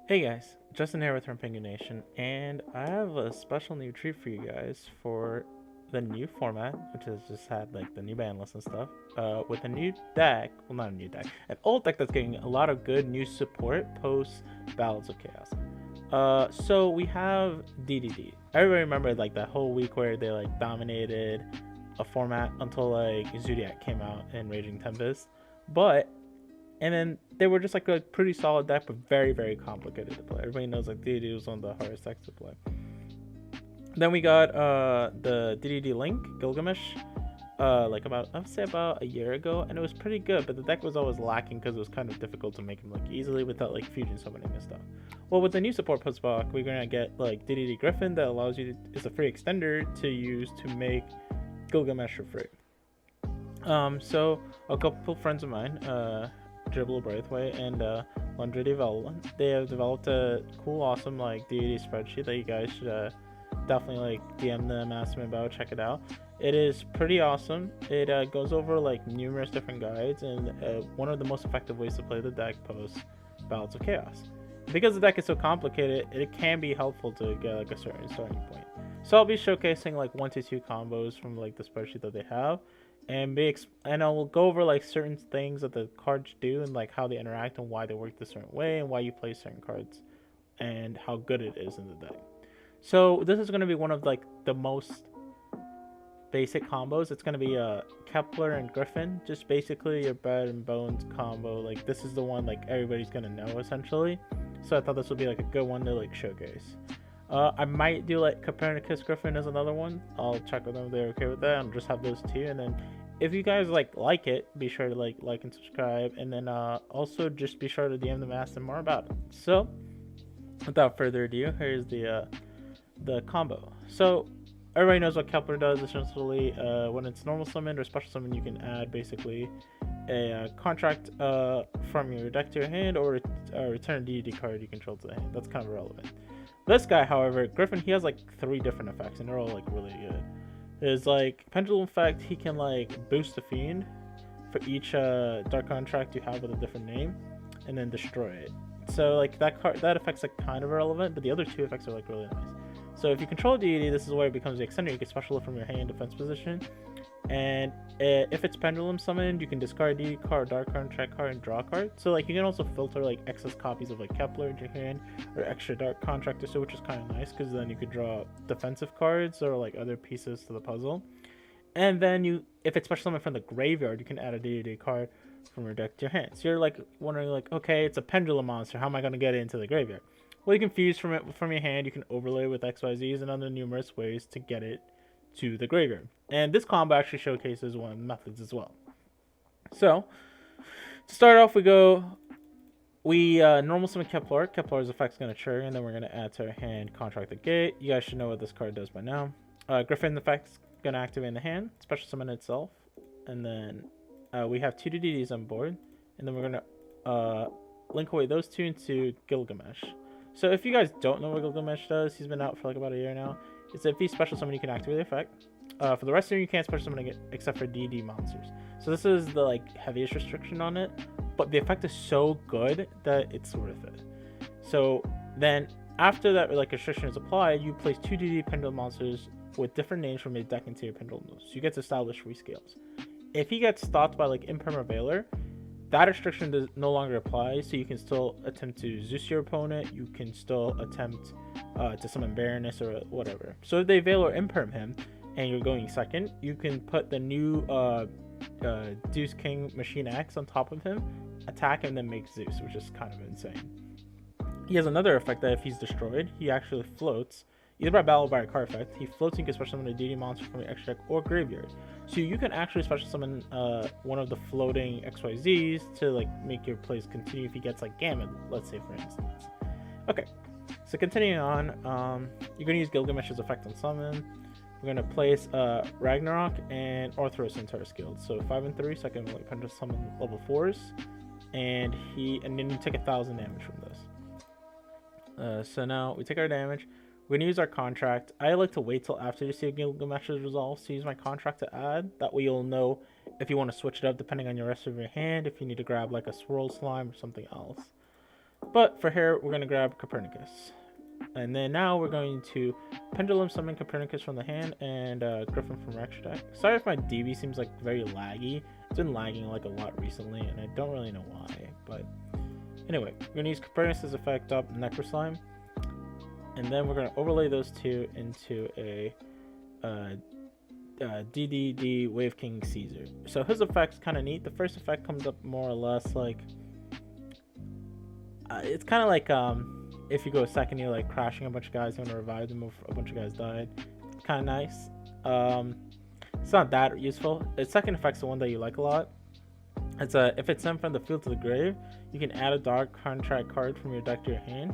Hey guys, Justin here with Rampengu Nation, and I have a special new treat for you guys for the new format, which has just had like the new ban list and stuff, with a new deck. Well, not a new deck, an old deck that's getting a lot of good new support post Ballads of Chaos. So we have DDD. Everybody remember like that whole week where they like dominated a format until like Zodiac came out in Raging Tempest, but and then they were just like a pretty solid deck, but very, very complicated to play. Everybody knows like DDD was one of the hardest decks to play. Then we got the DDD Link, Gilgamesh, like about, I would say about a year ago, and it was pretty good, but the deck was always lacking because it was kind of difficult to make him like easily without like fusion summoning and stuff. Well, with the new support post block, we're gonna get like DDD Griffin that allows you to, it's a free extender to use to make Gilgamesh for free. So a couple friends of mine, Dribble Braithwaite and Lundrity development. They have developed a cool, awesome like deity spreadsheet that you guys should definitely like DM them, ask them about, check it out. It is pretty awesome. It goes over like numerous different guides and one of the most effective ways to play the deck post Ballads of Chaos. Because the deck is so complicated, it can be helpful to get like a certain starting point. So I'll be showcasing like 1 to 2 combos from like the spreadsheet that they have, and I will go over like certain things that the cards do and like how they interact and why they work a certain way and why you play certain cards and how good it is in the deck. So this is going to be one of like the most basic combos. It's going to be Kepler and Griffin, just basically your bread and bones combo. Like this is the one like everybody's going to know essentially. So I thought this would be like a good one to like showcase. I might do like Copernicus Griffin as another one. I'll check with them if they're okay with that. I'll just have those two, and then if you guys like it, be sure to like and subscribe, and then also just be sure to DM them, ask them more about it. So without further ado, here's the combo. So everybody knows what Kepler does. Essentially, when it's normal summon or special summon, you can add basically a contract from your deck to your hand, or return a DD card you control to the hand. That's kind of irrelevant. This guy, however, Griffin, he has like 3 different effects, and they're all like really good. There's like Pendulum effect. He can like boost the Fiend for each dark contract you have with a different name, and then destroy it. So like that effect's like kind of irrelevant, but the other 2 effects are like really nice. So if you control a deity, this is where it becomes the extender. You can special it from your hand defense position, and if it's pendulum summoned, you can discard a deity card, dark contract card, and draw a card. So like you can also filter like excess copies of like Kepler into your hand or extra dark contract or so, which is kind of nice because then you could draw defensive cards or like other pieces to the puzzle. And then if it's special summoned from the graveyard, you can add a deity card from your deck to your hand. So you're like wondering like, okay, it's a pendulum monster. How am I going to get it into the graveyard? Well, you can fuse from it from your hand. You can overlay with XYZs and other numerous ways to get it to the graveyard. And this combo actually showcases one of the methods as well. So to start off, we normal summon Kepler. Kepler's effect's gonna trigger, and then we're gonna add to our hand Contract the Gate. You guys should know what this card does by now. Griffin effect's gonna activate in the hand, special summon itself, and then we have 2 DDDs on board, and then we're gonna link away those 2 into Gilgamesh. So if you guys don't know what Gilgamesh does, he's been out for like about a year now. It's if he's special summon, you can activate the effect. For the rest of you can't special summon it except for DD monsters. So this is the like heaviest restriction on it, but the effect is so good that it's worth it. So then after that like restriction is applied, you place 2 DD pendulum monsters with different names from your deck into your pendulum moves. So you get to establish rescales. If he gets stopped by like Impermavailer, that restriction does no longer apply, so you can still attempt to Zeus your opponent. You can still attempt to summon Baroness or whatever. So if they Veil or Imperm him, and you're going second, you can put the new Deuce King Machine Axe on top of him, attack him, and then make Zeus, which is kind of insane. He has another effect that if he's destroyed, he actually floats. Either by battle or by a card effect, he floats and can special summon a DD monster from your extra deck or graveyard. So you can actually special summon one of the floating XYZs to like make your plays continue if he gets like Gamma, let's say for instance. Okay, so continuing on, you're going to use Gilgamesh's effect on summon. We're going to place Ragnarok and Orthros into our skills. So 5 and 3, so I can like punch summon level 4s. And then you take 1,000 damage from this. So now we take our damage. We're going to use our contract. I like to wait till after you see Gilgamesh's resolve to use my contract to add. That way you'll know if you want to switch it up depending on your rest of your hand, if you need to grab like a swirl slime or something else. But for here, we're going to grab Copernicus. And then now we're going to Pendulum Summon Copernicus from the hand and Griffin from extra deck. Sorry if my DB seems like very laggy. It's been lagging like a lot recently, and I don't really know why. But anyway, we're going to use Copernicus' effect up Necroslime. And then we're going to overlay those two into a DDD Wave King Caesar. So his effect's kind of neat. The first effect comes up more or less like... it's kind of like... if you go second, you're like crashing a bunch of guys, you want to revive them if a bunch of guys died. Kind of nice. It's not that useful. The second effect's the one that you like a lot. It's if it's sent from the field to the grave, you can add a dark contract card from your deck to your hand,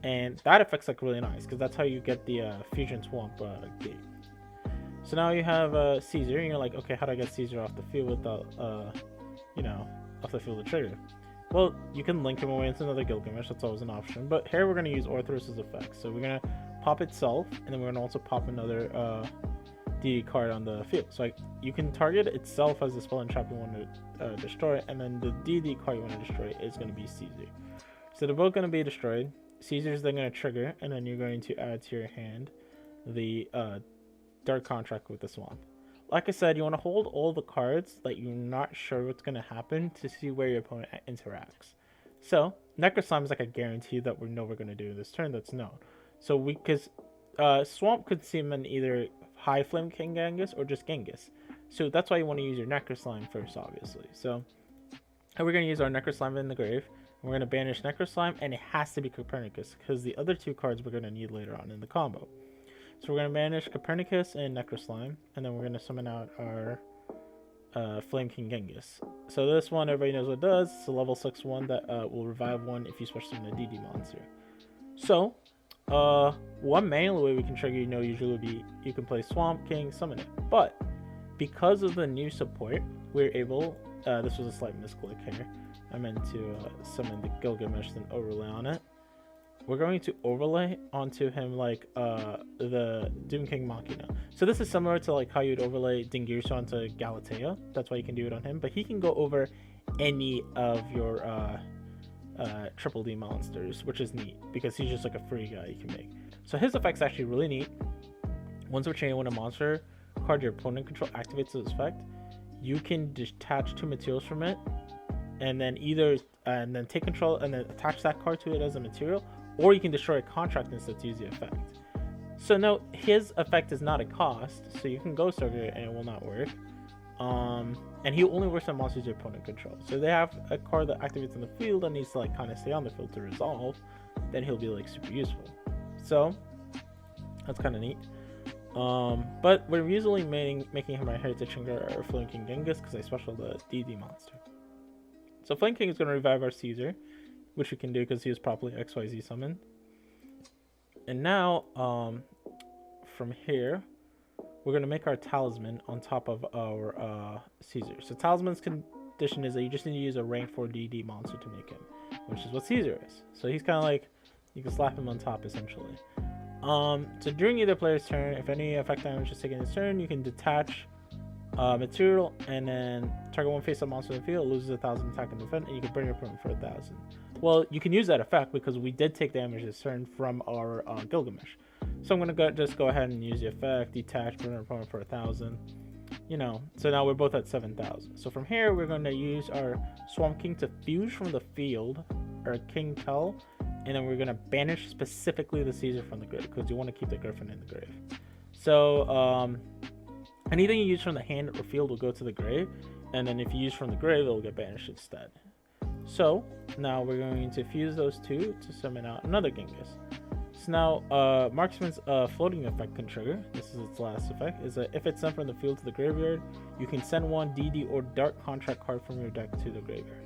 and that effect's like really nice because that's how you get the Fusion Swamp gate. So now you have Caesar, and you're like, okay, how do I get Caesar off the field without, off the field of trigger? Well, you can link him away into another Gilgamesh, that's always an option. But here we're going to use Orthros' effect. So we're going to pop itself, and then we're going to also pop another DD card on the field. So you can target itself as the spell and trap you want to destroy, and then the DD card you want to destroy is going to be Caesar. So they're both going to be destroyed. Caesar's then going to trigger, and then you're going to add to your hand the Dark Contract with the Swamp. Like I said, you want to hold all the cards that you're not sure what's going to happen to see where your opponent interacts. So, Necroslime is like a guarantee that we know we're going to do this turn that's known. So because Swamp could summon either High Flame King Genghis or just Genghis. So that's why you want to use your Necroslime first, obviously. So we're going to use our Necroslime in the grave. We're going to banish Necroslime, and it has to be Copernicus because the other two cards we're going to need later on in the combo. So we're going to banish Copernicus and Necroslime, and then we're going to summon out our Flame King Genghis. So this one, everybody knows what it does. It's a level 6 one that will revive one if you special summon a DD monster. So, one manual way we can trigger, usually would be you can play Swamp King, summon it. But, because of the new support, we're able, this was a slight misclick here. I meant to summon the Gilgamesh and overlay on it. We're going to overlay onto him like the Doom King Machina. So this is similar to like how you'd overlay Dingirsu onto Galatea. That's why you can do it on him. But he can go over any of your triple D monsters, which is neat because he's just like a free guy you can make. So his effect's actually really neat. Once we're chaining when a monster card your opponent control activates this effect, you can detach 2 materials from it, and then then take control and then attach that card to it as a material. Or you can destroy a contract instead to use the effect. So now his effect is not a cost, so you can go Circuit and it will not work. And he only works on monsters your opponent controls. So they have a card that activates in the field and needs to like kind of stay on the field to resolve. Then he'll be like super useful. So that's kind of neat. But we're usually making him our Heritage Singer or Flame King Genghis because I special the DD monster. So Flame King is going to revive our Caesar, which we can do because he was properly XYZ summoned. And now, from here, we're going to make our Talisman on top of our Caesar. So Talisman's condition is that you just need to use a rank 4 DD monster to make him, which is what Caesar is. So he's kind of like, you can slap him on top essentially. So during either player's turn, if any effect damage is taken in his turn, you can detach material and then target one face-up monster in the field, loses 1,000 attack and defense, and you can bring your opponent for 1,000. Well, you can use that effect because we did take damage this turn from our Gilgamesh. So I'm gonna just go ahead and use the effect, detach, bring our opponent for 1,000. So now we're both at 7,000. So from here, we're going to use our Swamp King to fuse from the field, our King Tell, and then we're going to banish specifically the Caesar from the grave because you want to keep the Griffin in the grave. So anything you use from the hand or field will go to the grave, and then if you use from the grave, it will get banished instead. So now we're going to fuse those two to summon out another Genghis. So now Marksman's floating effect can trigger. This is its last effect. Is that if it's sent from the field to the graveyard, you can send one DD or Dark Contract card from your deck to the graveyard.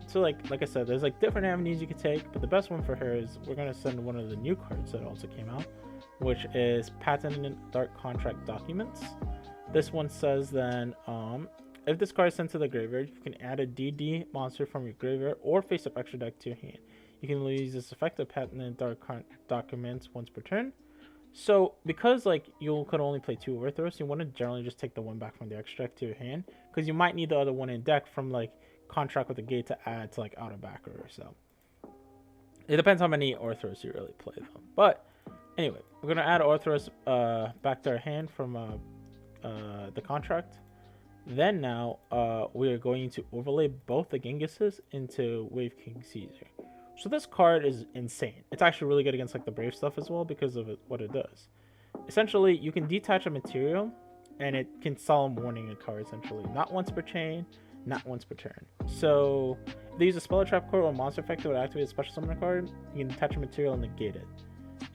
So like I said, there's like different avenues you could take, but the best one for her is we're gonna send one of the new cards that also came out, which is Patented Dark Contract Documents. This one says then if this card is sent to the graveyard, you can add a DD monster from your graveyard or face-up extra deck to your hand. You can use this effect of Patented Dark Documents once per turn. So because like you could only play 2 Orthros, you want to generally just take the one back from the extra deck to your hand because you might need the other one in deck from like contract with the gate to add to like out of backer or so. It depends how many Orthros you really play though. But anyway, we're gonna add Orthros back to our hand from the contract. Then now we are going to overlay both the Gengises into Wave King Caesar. So this card is insane. It's actually really good against like the Brave stuff as well because of what it does. Essentially, you can detach a material and it can solemn warning a card essentially. Not once per chain, not once per turn. So if they use a spell trap card or monster effect that would activate a special summoner card, you can detach a material and negate it.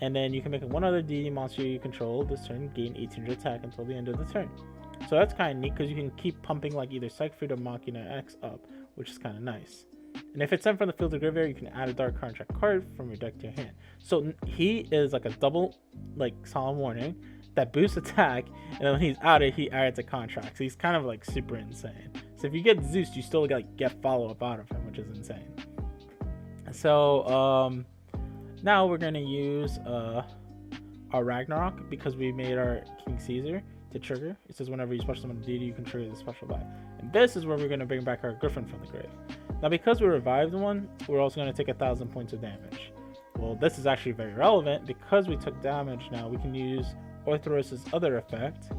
And then you can make one other DD monster you control this turn gain 1800 attack until the end of the turn. So that's kind of neat because you can keep pumping like either Psych-Freed or Machina X up, which is kind of nice. And if it's sent from the field to graveyard, you can add a Dark Contract card from your deck to your hand. So he is like a double like solemn warning that boosts attack, and then when he's out of it, he adds a contract. So he's kind of like super insane. So if you get Zeus, you still like get follow up out of him, which is insane. So now we're gonna use our Ragnarok because we made our King Caesar to trigger. It says whenever you special summon a deity, you can trigger the special die. And this is where we're gonna bring back our Griffin from the grave. Now because we revived one, we're also gonna take 1,000 points of damage. Well, this is actually very relevant because we took damage. Now we can use Orthros' other effect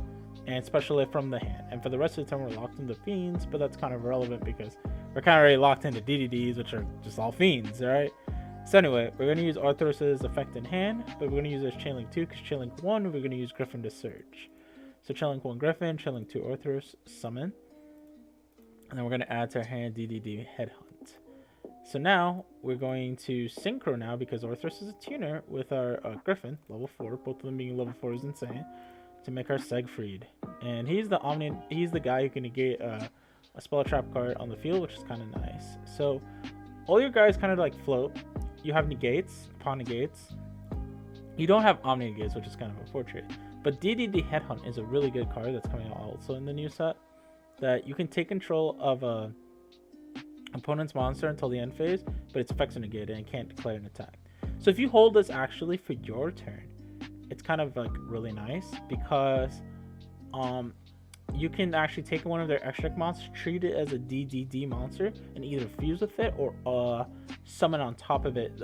and special it from the hand. And for the rest of the time, we're locked into Fiends, but that's kind of irrelevant because we're kind of already locked into DDDs, which are just all Fiends, right? So anyway, we're going to use Orthros' effect in hand, but we're going to use this Chainlink 2 because Chainlink 1, we're going to use Griffin to search. So Chainlink 1 Griffin, Chainlink 2 Orthros, summon. And then we're going to add to our hand DDD Headhunt. So now we're going to synchro now because Orthros is a tuner with our Griffin, level 4. Both of them being level 4 is insane. To make our Siegfried. And he's the guy who can negate a spell trap card on the field, which is kind of nice. So all your guys kind of like float. You have negates, pawn negates. You don't have omni negates, which is kind of unfortunate. But DDD Headhunt is a really good card that's coming out also in the new set. That you can take control of a opponent's monster until the end phase, but its effects are negated and can't declare an attack. So if you hold this actually for your turn, it's kind of like really nice because you can actually take one of their extra monsters, treat it as a DDD monster, and either fuse with it or summon on top of it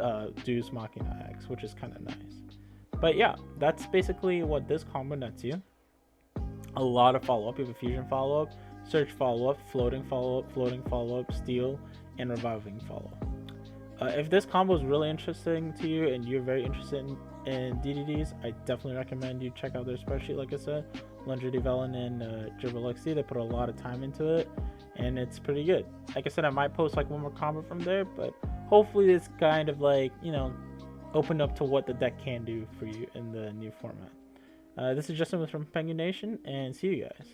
Deus Machina X, which is kind of nice. But yeah, that's basically what this combo nets you. A lot of follow-up. You have a fusion follow-up, search follow-up, floating follow-up, steal, and reviving follow-up. If this combo is really interesting to you and you're very interested in DDDs, I definitely recommend you check out their spreadsheet. Like I said, Lundrity, Velen, and Dribblexy, they put a lot of time into it, and it's pretty good. Like I said, I might post like one more combo from there, but hopefully this kind of like, you know, opened up to what the deck can do for you in the new format. This is Justin with Rampengu Nation, and see you guys.